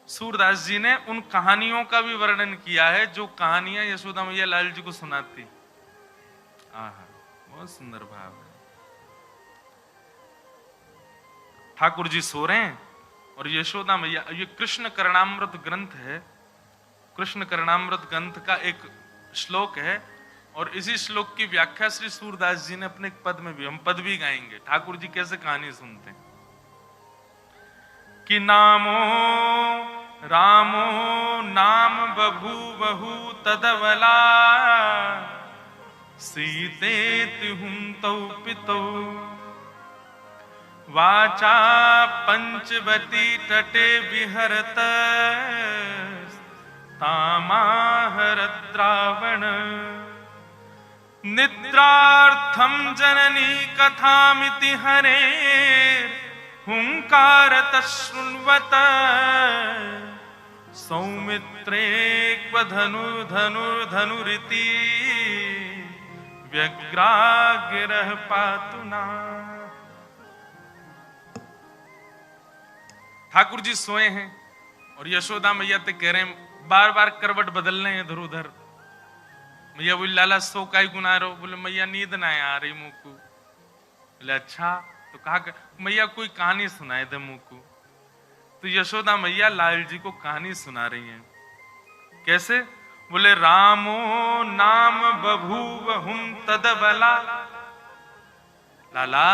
सूरदास जी ने उन कहानियों का भी वर्णन किया है जो कहानियां यशोदा मैया लाल जी को सुनाती। आहा, बहुत सुंदर भाव है। ठाकुर जी सो रहे हैं और यशोदा मैया, ये कृष्ण करणामृत ग्रंथ है, कृष्ण करणामृत ग्रंथ का एक श्लोक है और इसी श्लोक की व्याख्या श्री सूरदास जी ने अपने पद में भी, हम पद भी गाएंगे ठाकुर जी कैसे कहानी सुनते हैं कि नामो रामो नाम बभूवहु तदवला सीतेति हुं तौ पितौ वाचा पंचवती तटे विहरत तामाहरत रावण निद्रार्थम जननी कथामिति हरे हुंकारत शृण्वत सौमित्रे क्व धनुरिति व्यग्रागिरः पातुना। ठाकुर जी सोए हैं और यशोदा मैया ते कह रहे हैं, बार बार करवट बदल रहे हैं इधर उधर। मैया बोली लाला सो काई गुना रहो? बोले मैया नींद ना आ रही मुझको। बोले अच्छा, तो कहा मैया कोई कहानी सुनाए दे मुझको। तो यशोदा मैया लाल जी को कहानी सुना रही हैं। कैसे? बोले रामो नाम बभूवहुं तदबला। लाला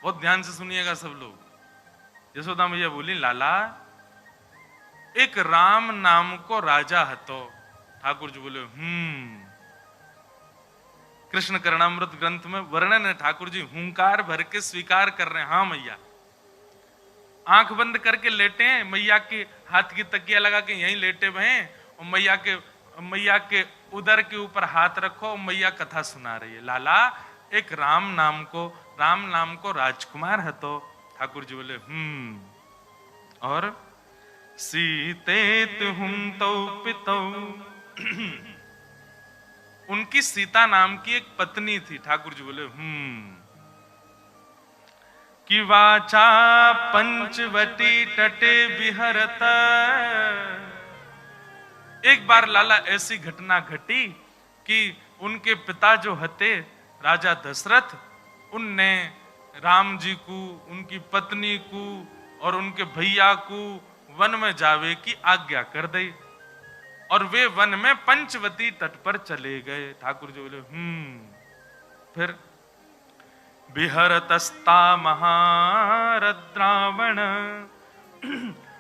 बहुत ध्यान से सुनिएगा सब लोग। यशोदा मैया बोली लाला एक राम नाम को राजा हतो। ठाकुर जी बोले कृष्ण करणामृत ग्रंथ में वर्णन है, ठाकुर जी हुंकार भर के स्वीकार कर रहे हैं, हाँ मैया। आंख बंद करके लेटे हैं, मैया के हाथ की तकिया लगा के यहीं लेटे हुए हैं और मैया के उदर के ऊपर हाथ रखो और मैया कथा सुना रही है। लाला एक राम नाम को राजकुमार है। तो ठाकुर जी बोले और सीतेत हुं तौ पितौ। उनकी सीता नाम की एक पत्नी थी। ठाकुर जी बोले कि वाचा पंचवटी तटे विहरत। एक बार लाला ऐसी घटना घटी कि उनके पिता जो हते राजा दशरथ, उनने राम जी को, उनकी पत्नी को और उनके भैया को वन में जावे की आज्ञा कर दी और वे वन में पंचवती तट पर चले गए। ठाकुर जी बोले फिर विहरतस्ता महारद्रावण।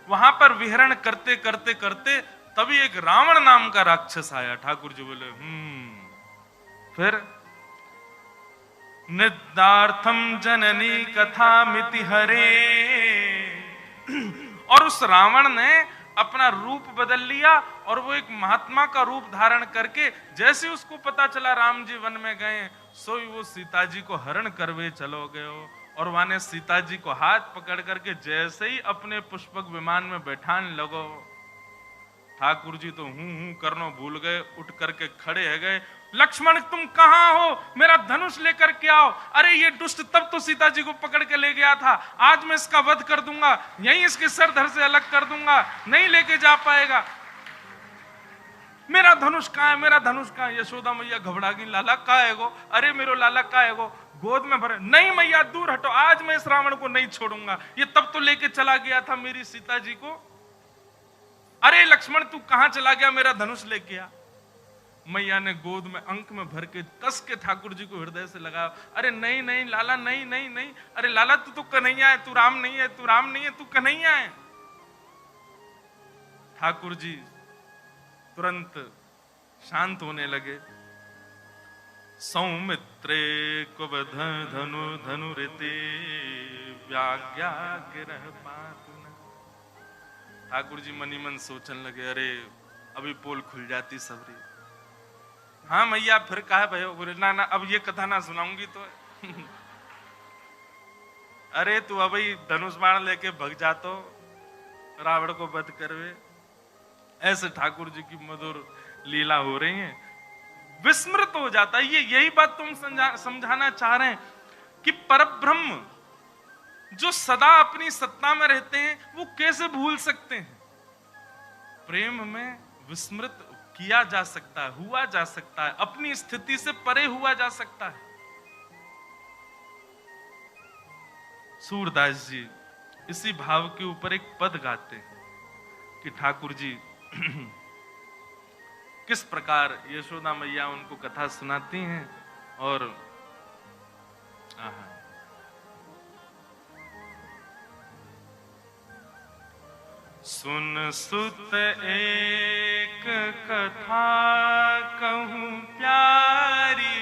वहां पर विहरण करते करते करते तभी एक रावण नाम का राक्षस आया। ठाकुर जी बोले फिर निद्रार्थम जननी कथामिति हरे। और उस रावण ने अपना रूप बदल लिया और वो एक महात्मा का रूप धारण करके जैसे उसको पता चला राम जी वन में गए, सोई वो सीता जी को हरण करवे चलो गयो और वाने सीता जी को हाथ पकड़ करके जैसे ही अपने पुष्पक विमान में बैठान लगो, ठाकुर जी तो हूं करनो भूल गए, उठ करके खड़े है गए। लक्ष्मण तुम कहां हो? मेरा धनुष लेकर के आओ। अरे ये दुष्ट तब तो सीता जी को पकड़ के ले गया था, आज मैं इसका वध कर दूंगा, यहीं इसके सर धड़ से अलग कर दूंगा, नहीं लेके जा पाएगा। मेरा धनुष कहां है? मेरा धनुष कहां है? यशोदा मैया घबरा गई, लाला कहां है गो? अरे मेरो लाला कहां है गो? गोद में भरे। नहीं मैया दूर हटो, आज मैं इस रावण को नहीं छोड़ूंगा, ये तब तो लेके चला गया था मेरी सीता जी को। अरे लक्ष्मण तू कहां चला गया? मेरा धनुष लेके आ। मैया ने गोद में अंक में भर के कस के ठाकुर जी को हृदय से लगाया। अरे नहीं नहीं लाला, नहीं नहीं नहीं, अरे लाला तू तो कन्हैया है, तू राम नहीं है, तू राम नहीं है, तू कन्हैया है। ठाकुर जी तुरंत शांत होने लगे। सौमित्रे को धनुरिति व्याज्ञा गिरह पातुना। ठाकुर जी मनी मन सोचने लगे, अरे अभी पोल खुल जाती सबरी। हाँ मैया फिर कहा भयो? बोले ना ना अब ये कथा ना सुनाऊंगी तो। अरे तू अभी धनुष बाण लेके भग जातो, रावण को वध करवे। ऐसे ठाकुर जी की मधुर लीला हो रही है, विस्मृत हो जाता है। ये यही बात तुम समझाना चाह रहे हैं कि परब्रह्म जो सदा अपनी सत्ता में रहते हैं वो कैसे भूल सकते हैं? प्रेम में विस्मृत किया जा सकता है, हुआ जा सकता है, अपनी स्थिति से परे हुआ जा सकता है। सूरदास जी इसी भाव के ऊपर एक पद गाते हैं कि ठाकुर जी किस प्रकार यशोदा मैया उनको कथा सुनाती हैं और सुन सुत एक कथा कहूं प्यारी,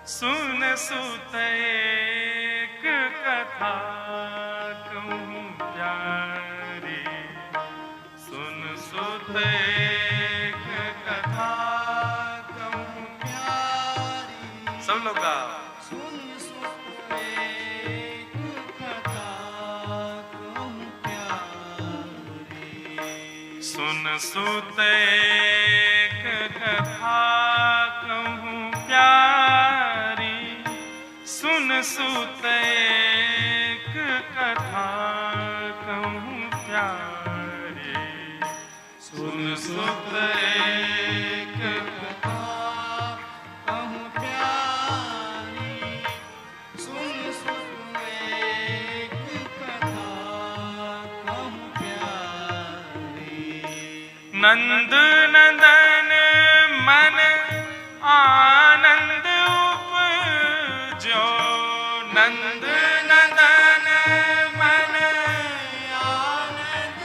सुन सुत एक कथा कहूं प्यारी, सुन सुत एक कथा कहूं प्यारी। सब लोग गा। सुन सुत एक कथा कहूं प्यारी, सुन सुत एक कथा कहूं प्यारी, सुन सुत एक कथा कहूं प्यारी, सुन सुत एक कथा कहूं प्यारी। नंद नंदन मन आनंद उपजो, नंद नंदन मन आनंद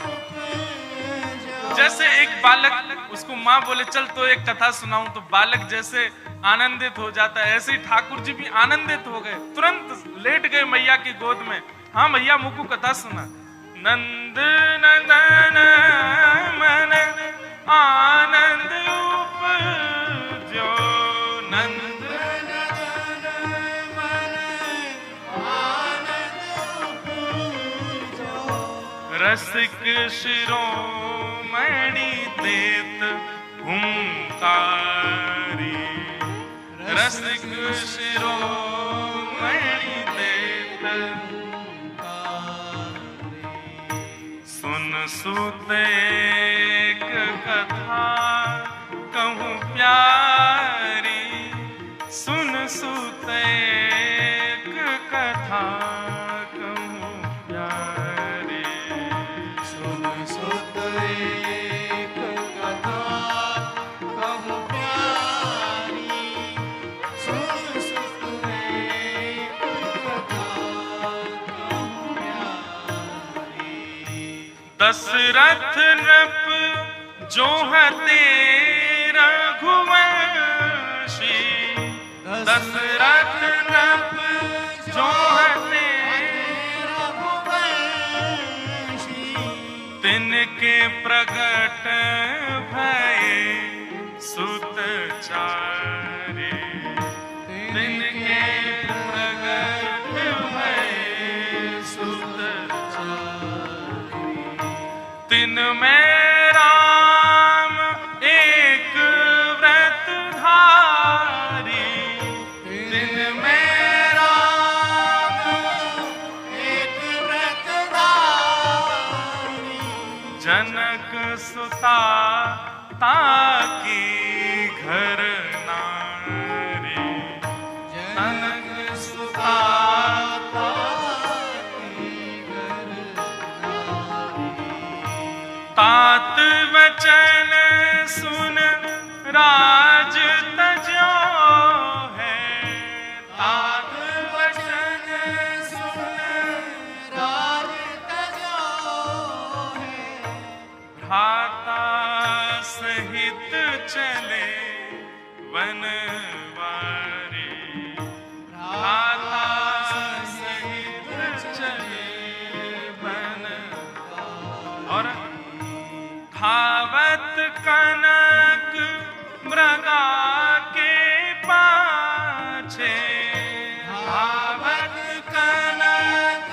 उपजो। जैसे एक बालक, उसको माँ बोले चल तो एक कथा सुनाऊं, तो बालक जैसे आनंदित हो जाता है, ऐसे ही ठाकुर जी भी आनंदित हो गए, तुरंत लेट गए मैया की गोद में। हाँ मैया मुझको कथा सुना। नंद नंदन मन आनंद उपजो, नंद नंदन मन आनंद उपजो। रसिक शिरोमणि देत हुंकारी, रसिक शिरोमणि देत सुन सुत एक कथा कहूं प्यारी, सुन सुत एक कथा कहूं प्यारी, सुन सुत एक कथा कहूं प्यारी, सुन सुत एक कथा कहूं प्यारी। दशरथ नृप जो है तेरा रघुवंशी, दशरथ नृप जो है तेरा रघुवंशी, तिनके प्रगट भये सुत चारे, तिनके प्रगट भये सुत चारे। तिन में राम एक व्रत धारी, तिन में राम एक व्रत धारी। जनक सुता ताकी घर नारी, जनक सुता तात वचन सुन राज तजो है, तात वचन सुन राज तजो है। भ्राता सहित चले वनवारी, भ्राता सहित चले वनवारी। और धावत कनक मृगा के पाछे, धावत कनक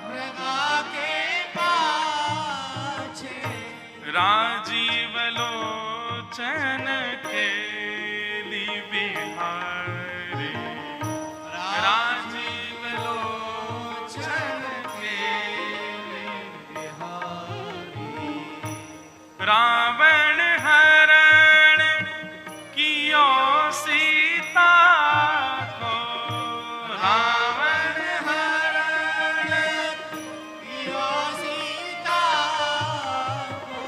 मृगा के पाछे। राजीव लोचन खेली बिहारी, राजीव लोचन खेली बिहारी। रावण हरण कियो सीता को, रावण हरण कियो सीता को,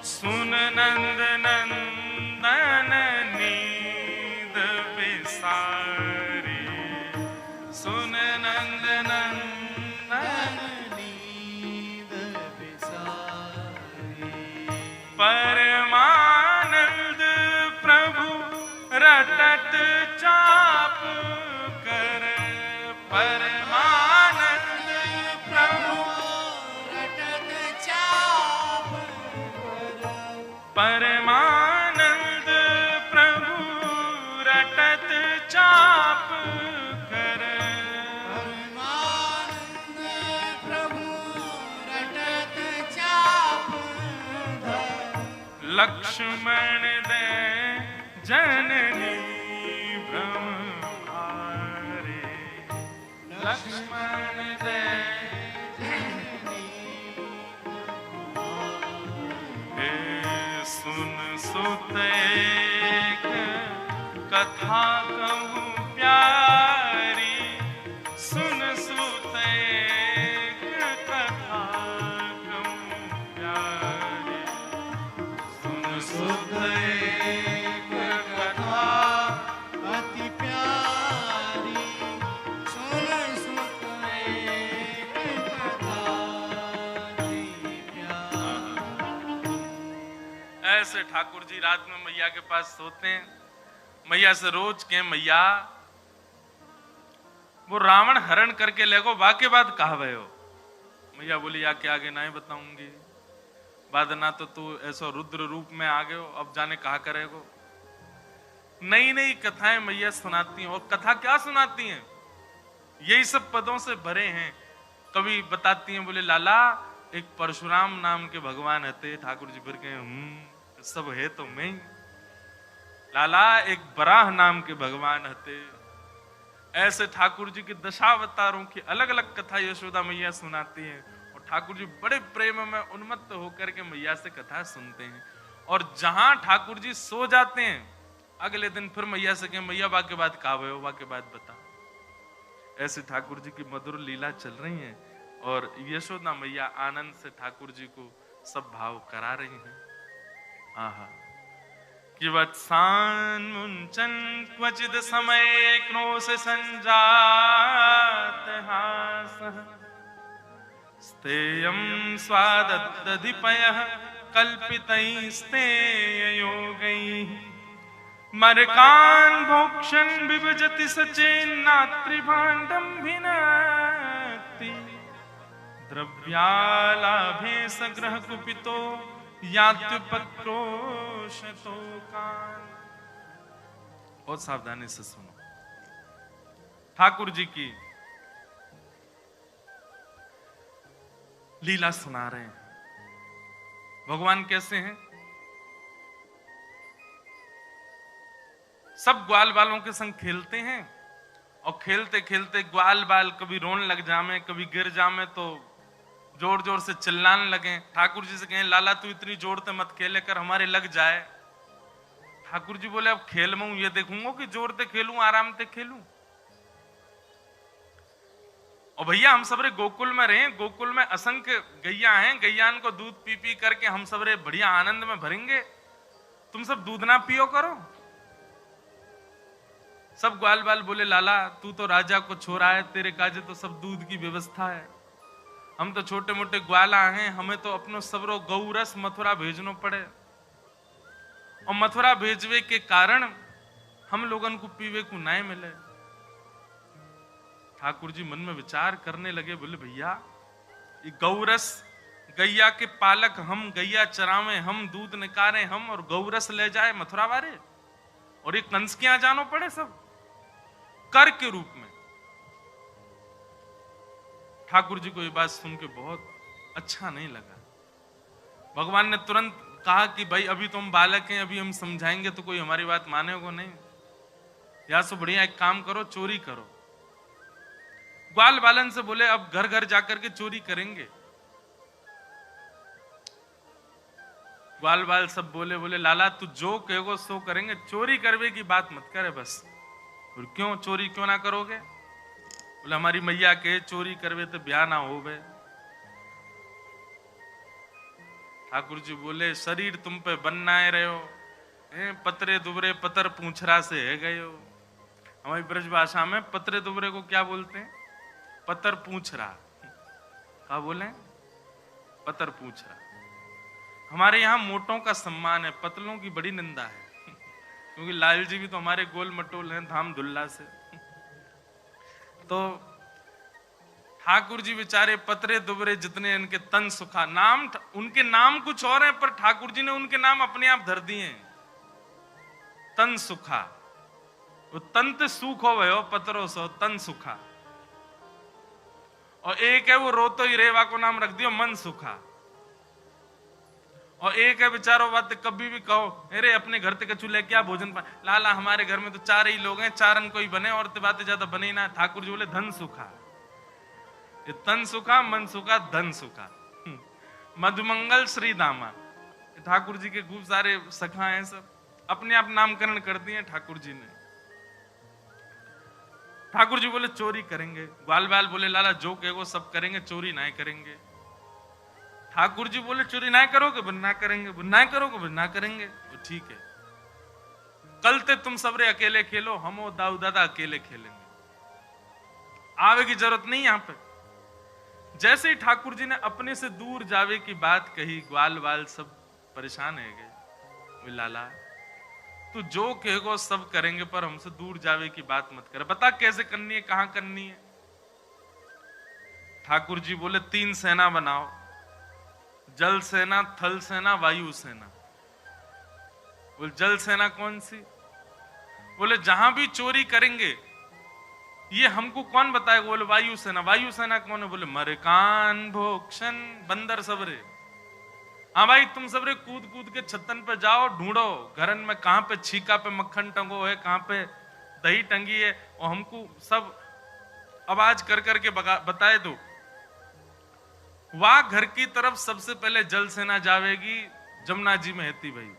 सुन नंद नंदन नींद बिसारी, सुन नंद नंदन नींद बिसारी। परमानंद प्रभु रटत चाप कर, परमानंद प्रभु रटत चाप कर, परमानंद प्रभु रटत चाप कर, परमानंद प्रभु रटत चाप कर, लक्ष्मण दे जननी भ्रम भारे, लक्ष्मण दे हे सुन सुत एक कथा कहूँ प्यारी, सुन सुत एक कथा कहूँ प्यारी, सुन सुत एक कथा अति प्यारी, सुन सुत एक कथा अति प्यारी। ऐसे ठाकुर जी रात में मैया के पास सोते हैं। मैया से रोज के मैया वो रावण हरण करके ले गो, वाके बाद कहा भय हो। मैया बोली या के आगे नहीं बताऊंगी, बाद ना तो तू ऐसा रुद्र रूप में आ गए हो, अब जाने कहा करेगो। नई नई कथाएं मैया सुनाती हैं, और कथा क्या सुनाती हैं, यही सब पदों से भरे हैं। कभी बताती हैं, बोले लाला एक परशुराम नाम के भगवान हते, ठाकुर जी फिर कहे सब है तो मैं ही। लाला एक बराह नाम के भगवान हते। ऐसे ठाकुर जी की दशावतारों की अलग अलग कथा यशोदा मैया सुनाती हैं, और ठाकुर जी बड़े प्रेम में उन्मत्त होकर के मैया से कथा सुनते हैं। और जहां ठाकुर जी सो जाते हैं, अगले दिन फिर मैया से कहें मैया वाके बाद कहा भयो, वाके बाद बता। ऐसे ठाकुर जी की मधुर लीला चल रही है, और यशोदा मैया आनंद से ठाकुर जी को सब भाव करा रही हैं। आहा कि वत्सान मुंचन क्वचिद समय क्रोश संजात हासः, स्तेयं स्वादद्दधिपयः कल्पितैस्तेययोगैः, मरकान् भोक्षन् विभजति सचेन्नात्रिभाण्डं भिनक्ति, द्रव्यालाभे सग्रह कुपितो यात्युपक्रोशतोकान्। बहुत सावधानी से सुनो, ठाकुर जी की लीला सुना रहे हैं। भगवान कैसे हैं, सब ग्वाल बालों के संग खेलते हैं, और खेलते खेलते ग्वाल बाल कभी रोने लग जामे, कभी गिर जामे तो जोर जोर से चिल्लाने लगे। ठाकुर जी से कहें लाला तू इतनी जोर से मत खेले कर, हमारे लग जाए। ठाकुर जी बोले अब खेल में हूं, ये देखूंगा कि जोर से खेलूं आराम से खेलूं। और भैया हम सबरे गोकुल में रहे, गोकुल में असंख्य गैया हैं, गैयान को दूध पी पी करके हम सबरे बढ़िया आनंद में भरेंगे, तुम सब दूध ना पियो करो। सब ग्वाल बाल बोले लाला तू तो राजा को छोरा है, तेरे काजे तो सब दूध की व्यवस्था है, हम तो छोटे मोटे ग्वाला हैं, हमें तो अपनो सबरो गौरस मथुरा भेजनो पड़े, और मथुरा भेजवे के कारण हम लोगन को पीवे को नहीं मिले। ठाकुर जी मन में विचार करने लगे, बोले भैया ये गौरस गैया के पालक हम, गैया चरावे हम, दूध निकारे हम, और गौरस ले जाए मथुरा वाले, और ये कंस के यहां जानो पड़े सब कर के रूप में। ठाकुर जी को ये बात सुन के बहुत अच्छा नहीं लगा। भगवान ने तुरंत कहा कि भाई अभी तुम बालक हैं, अभी हम समझाएंगे तो कोई हमारी बात मानेगा नहीं, या सो बढ़िया एक काम करो, चोरी करो। ग्वाल बालन से बोले अब घर घर जाकर के चोरी करेंगे। ग्वाल बाल सब बोले, बोले लाला तू जो कहोगे सो करेंगे, चोरी करवे की बात मत करे बस। और क्यों चोरी क्यों ना करोगे? बोले हमारी मैया के चोरी करवे तो ब्याह ना होवे। ठाकुर जी बोले शरीर तुम पे बनना है रहे हो, पतरे दुबरे पतर पूछरा से है गए हो। हमारी ब्रज भाषा में पतरे दुबरे को क्या बोलते हैं? पतर पूछरा। क्या बोले? पतर पूछरा। हमारे यहाँ मोटों का सम्मान है, पतलों की बड़ी निंदा है। क्योंकि लाल जी भी तो हमारे गोल मटोल हैं धाम धुल्ला से। तो ठाकुर जी बेचारे पतरे दुबरे जितने, इनके तन सुखा, नाम उनके नाम कुछ और है पर ठाकुर जी ने उनके नाम अपने आप धर दिए। तन सुखा, वो तंत सुख हो भयो पतरो सो तन सुखा। और एक है वो रोतो ही रेवा को नाम रख दियो मन सुखा। और एक है बेचारो बात कभी भी कहो अरे अपने घर ते कछु लेके आ भोजन पा, लाला हमारे घर में तो 4 ही लोग हैं, 4 कोई बने और बातें ज्यादा बने ना। ठाकुर जी बोले धन सुखा। ये तन सुखा, मन सुखा, धन सुखा। मधुमंगल श्री दामा, ठाकुर जी के खूब सारे सखा हैं, सब अपने आप नामकरण कर दिए ठाकुर जी ने। ठाकुर जी बोले चोरी करेंगे। ग्वाल बाल बोले लाला जो कहो सब करेंगे, चोरी ना करेंगे। ठाकुर जी बोले चोरी ना करोगे, बोले ना करेंगे। बोले ना करोगे, बोले ना करेंगे। तो ठीक है, कल ते तुम सबरे अकेले खेलो, हम और दाऊ दादा अकेले खेलेंगे, आवे की जरूरत नहीं यहां पे। जैसे ही ठाकुर जी ने अपने से दूर जावे की बात कही, ग्वाल बाल सब परेशान है गए। लाला तू जो कहेगो सब करेंगे पर हमसे दूर जावे की बात मत कर, बता कैसे करनी है, कहां करनी है। ठाकुर जी बोले 3 सेना बनाओ, जल सेना, थल सेना, वायु सेना। बोले जल सेना कौन सी? बोले जहां भी चोरी करेंगे ये हमको कौन बताएगा? बोले वायु सेना। वायु सेना कौन है? बोले मरकान भोक्षण बंदर सबरे। हाँ भाई तुम सबरे कूद कूद के छतन पे जाओ, ढूंढो घरन में कहां पे छीका पे मक्खन टंगो है, कहां पे दही टंगी है, और हमको सब आवाज कर करके बताए दो। वहां घर की तरफ सबसे पहले जल सेना जावेगी, जमुना जी में हेती भाई।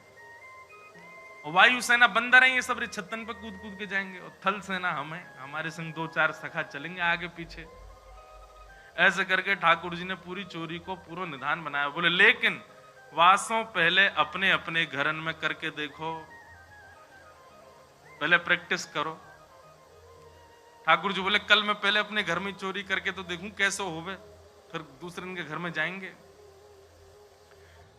और वायु सेना बंदर है, ये सब छतन पे कूद कूद के जाएंगे। और थल सेना हमें, हमारे संग 2-4 सखा चलेंगे आगे पीछे। ऐसे करके ठाकुर जी ने पूरी चोरी को पूरा निधान बनाया। बोले लेकिन वासों पहले अपने अपने घरन में करके देखो, पहले प्रैक्टिस करो। ठाकुर जी बोले कल मैं पहले अपने घर में चोरी करके तो देखूं कैसे होवे, फिर दूसरे के घर में जाएंगे।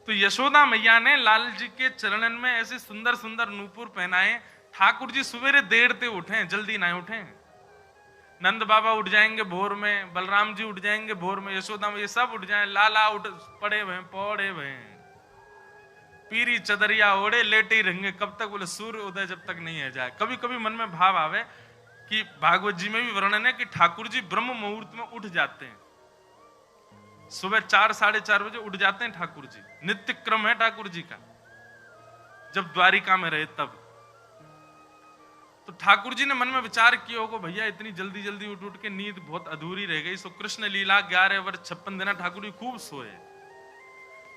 तो यशोदा मैया ने लाल जी के चरणन में ऐसे सुंदर सुंदर नूपुर पहनाए। ठाकुर जी सवेरे देर ते उठे, जल्दी ना उठे। नंद बाबा उठ जाएंगे भोर में, बलराम जी उठ जाएंगे भोर में, यशोदा ये सब उठ जाए, लाला उठ पड़े हुए पौड़े हुए, पीरी चदरिया ओढ़े लेटे ही रहेंगे। कब तक? बोले सूर्य उदय जब तक नहीं है जाए। कभी कभी मन में भाव आवे कि भागवत जी में भी वर्णन है कि ठाकुर जी ब्रह्म मुहूर्त में उठ जाते हैं, सुबह 4-4:30 बजे उठ जाते हैं ठाकुर जी। नित्य क्रम है ठाकुर जी का, जब द्वारिका में रहे तब। तो ठाकुर जी ने मन में विचार किया होगा भैया इतनी जल्दी जल्दी उठ उठ के नींद बहुत अधूरी रह गई। सो कृष्ण लीला 11 वर्ष 56 दिन ठाकुर जी खूब सोए,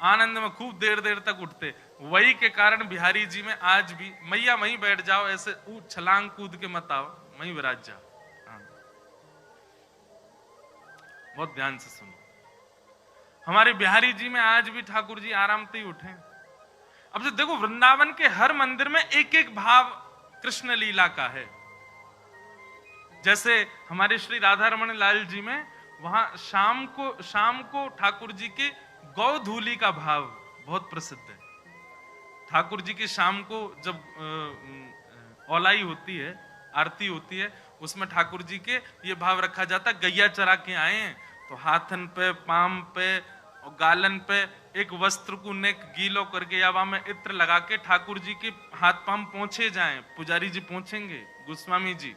आनंद में खूब देर देर तक उठते। वही के कारण बिहारी जी में आज भी मैया वहीं बैठ जाओ, ऐसे छलांग कूद के मत आओ, वहीं विराज जाओ। हाँ। बहुत ध्यान से सुनो, हमारे बिहारी जी में आज भी ठाकुर जी आराम से ही उठे। अब जो देखो वृंदावन के हर मंदिर में एक एक भाव कृष्ण लीला का है। जैसे हमारे श्री राधा रमण लाल जी में वहां शाम को ठाकुर जी के गौधूली का भाव बहुत प्रसिद्ध है। ठाकुर जी की शाम को जब औलाई होती है, आरती होती है, उसमें ठाकुर जी के ये भाव रखा जाता है, गैया चरा के आए हैं तो हाथन पे, पाम पे और गालन पे एक वस्त्र को नेक गीलो करके या वहां में इत्र लगा के ठाकुर जी के हाथ पाम पोंछे जाएं। पुजारी जी पोंछेंगे, गोस्वामी जी।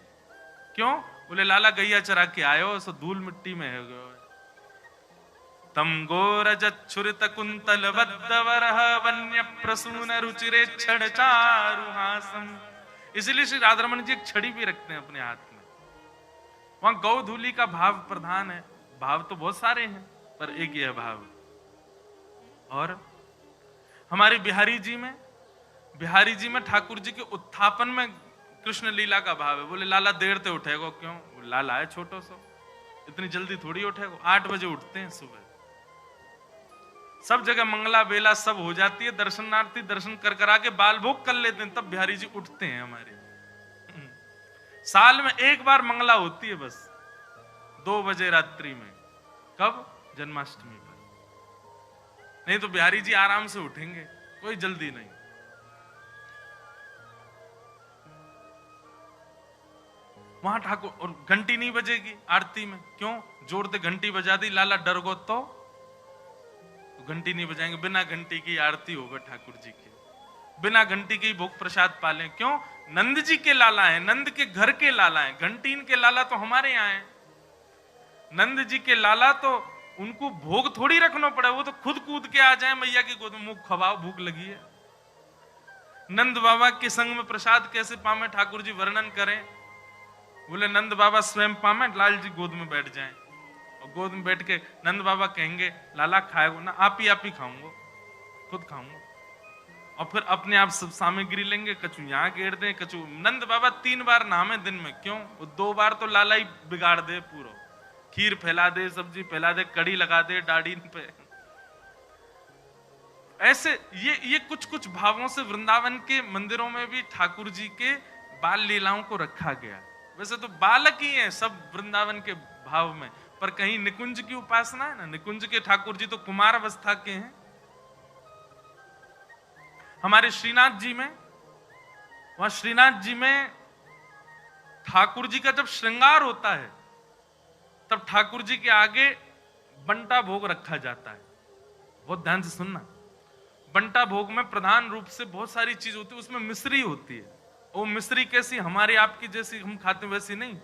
क्यों? बोले लाला गैया चरा के आए हो, सो धूल मिट्टी में है। तम गोरजच्छुरित कुंतल वद्दवरह वन्य प्रसून रुचिरे छड़ चारुहासम। इसलिए श्री राधारमण जी एक छड़ी भी रखते हैं अपने हाथ में। वहां गौधूली का भाव प्रधान है। भाव तो बहुत सारे हैं पर एक यह भाव। और हमारे बिहारी जी में ठाकुर जी के उत्थापन में कृष्ण लीला का भाव है। बोले लाला देर से उठेगो क्यों? लाला है छोटो सो, इतनी जल्दी थोड़ी उठेगो। 8 बजे उठते हैं सुबह, सब जगह मंगला बेला सब हो जाती है, दर्शनार्थी दर्शन कर करा के बाल भोग कर लेते हैं, तब बिहारी जी उठते हैं हमारे। साल में एक बार मंगला होती है बस, 2 बजे रात्रि में। कब? जन्माष्टमी पर। नहीं तो बिहारी जी आराम से उठेंगे, कोई जल्दी नहीं। वहां ठाकुर, और घंटी नहीं बजेगी आरती में, क्यों? जोर से घंटी बजा दी, लाला डर गो तो घंटी नहीं बजाएंगे। बिना घंटी की आरती होगा ठाकुर जी की, बिना घंटी की भोग प्रसाद पालें, क्यों? नंद जी के लाला हैं, नंद के घर के लाला हैं। घंटी इनके लाला तो हमारे यहाँ है। नंद जी के लाला तो उनको भोग थोड़ी रखना पड़े, वो तो खुद कूद के आ जाए मैया की गोद में, मुंह खवाओ भूख लगी है। नंद बाबा के संग में प्रसाद कैसे पावे ठाकुर जी वर्णन करें। बोले नंद बाबा स्वयं पावे, लाल जी गोद में बैठ जाएं, और गोद में बैठ के नंद बाबा कहेंगे लाला खाएगो ना? आप ही खाऊंगा, खुद खाऊंगा। और फिर अपने आप सब सामग्री लेंगे, कछु यहाँ गेर दें, कछु। नंद बाबा 3 बार नहामे दिन में, क्यों? वो 2 बार तो लाला ही बिगाड़ दे पूरा, खीर फैला दे, सब्जी फैला दे, कड़ी लगा दे दाढ़ी पे। ऐसे ये कुछ भावों से वृंदावन के मंदिरों में भी ठाकुर जी के बाल लीलाओं को रखा गया। वैसे तो बालक ही हैं सब वृंदावन के भाव में, पर कहीं निकुंज की उपासना है ना, निकुंज के ठाकुर जी तो कुमार अवस्था के हैं। हमारे श्रीनाथ जी में, वहां श्रीनाथ जी में ठाकुर जी का जब श्रृंगार होता है, तब ठाकुर जी के आगे बंटा भोग रखा जाता है। बहुत ध्यान से सुनना, बंटा भोग में प्रधान रूप से बहुत सारी चीज होती है, उसमें मिश्री होती है। वो मिश्री कैसी? हमारी आपकी जैसी हम खाते वैसी नहीं,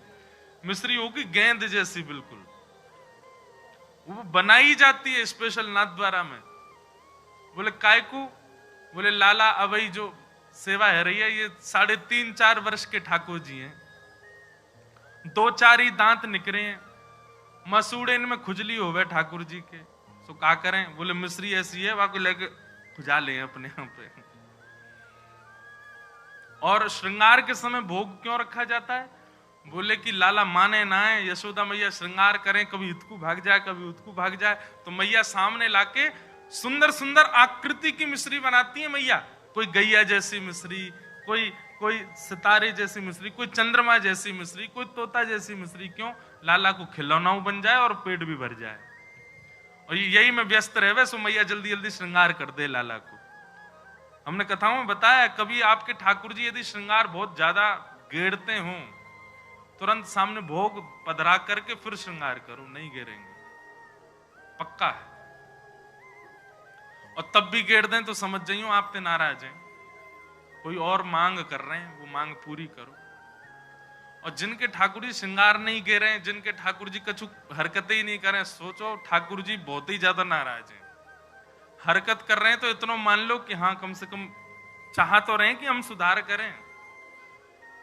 मिश्री होगी गेंद जैसी बिल्कुल, वो बनाई जाती है स्पेशल नाथ द्वारा में। बोले काय को? बोले लाला अवई जो सेवा है रही है, ये 3.5-4 वर्ष के ठाकुर जी हैं, 2-4 ही दांत निकले हैं, मसूड़े इनमें खुजली हो गए ठाकुर जी के, तो क्या करें? बोले मिश्री ऐसी है, वहां को लेके खुजा ले अपने यहाँ पे। और श्रृंगार के समय भोग क्यों रखा जाता है? बोले कि लाला माने ना है, यशोदा मैया श्रृंगार करें, कभी इतकू भाग जाए, कभी उतकू भाग जाए, तो मैया सामने लाके सुंदर सुंदर आकृति की मिश्री बनाती है मैया। कोई गैया जैसी मिश्री, कोई सितारे जैसी मिश्री, कोई चंद्रमा जैसी मिश्री, कोई तोता जैसी मिश्री। क्यों? लाला को खिलौना बन जाए और पेट भी भर जाए। और यही में व्यस्त रहे, सो मैया जल्दी जल्दी श्रृंगार कर दे लाला को। हमने कथाओं में बताया, कभी आपके ठाकुर जी यदि श्रृंगार बहुत ज्यादा गेड़ते हों, तुरंत सामने भोग पधरा करके फिर श्रृंगार करो, नहीं गेरेंगे, पक्का है। और तब भी गेड़ दें तो समझ जाइयो आप पे नाराज हैं, कोई और मांग कर रहे हैं, वो मांग पूरी करो। और जिनके ठाकुर जी श्रृंगार नहीं गे रहे हैं, जिनके ठाकुर जी कछु हरकतें ही नहीं कर रहे हैं, सोचो ठाकुर जी बहुत ही ज्यादा नाराज हैं। हरकत कर रहे हैं तो इतना मान लो कि हाँ कम से कम चाह तो रहे हैं कि हम सुधार करें।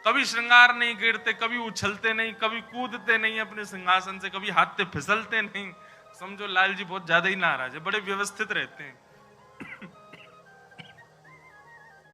कभी श्रृंगार नहीं गिरते, कभी उछलते नहीं, कभी कूदते नहीं अपने सिंहासन से, कभी हाथ से फिसलते नहीं, समझो लाल जी बहुत ज्यादा ही नाराज है। बड़े व्यवस्थित रहते हैं,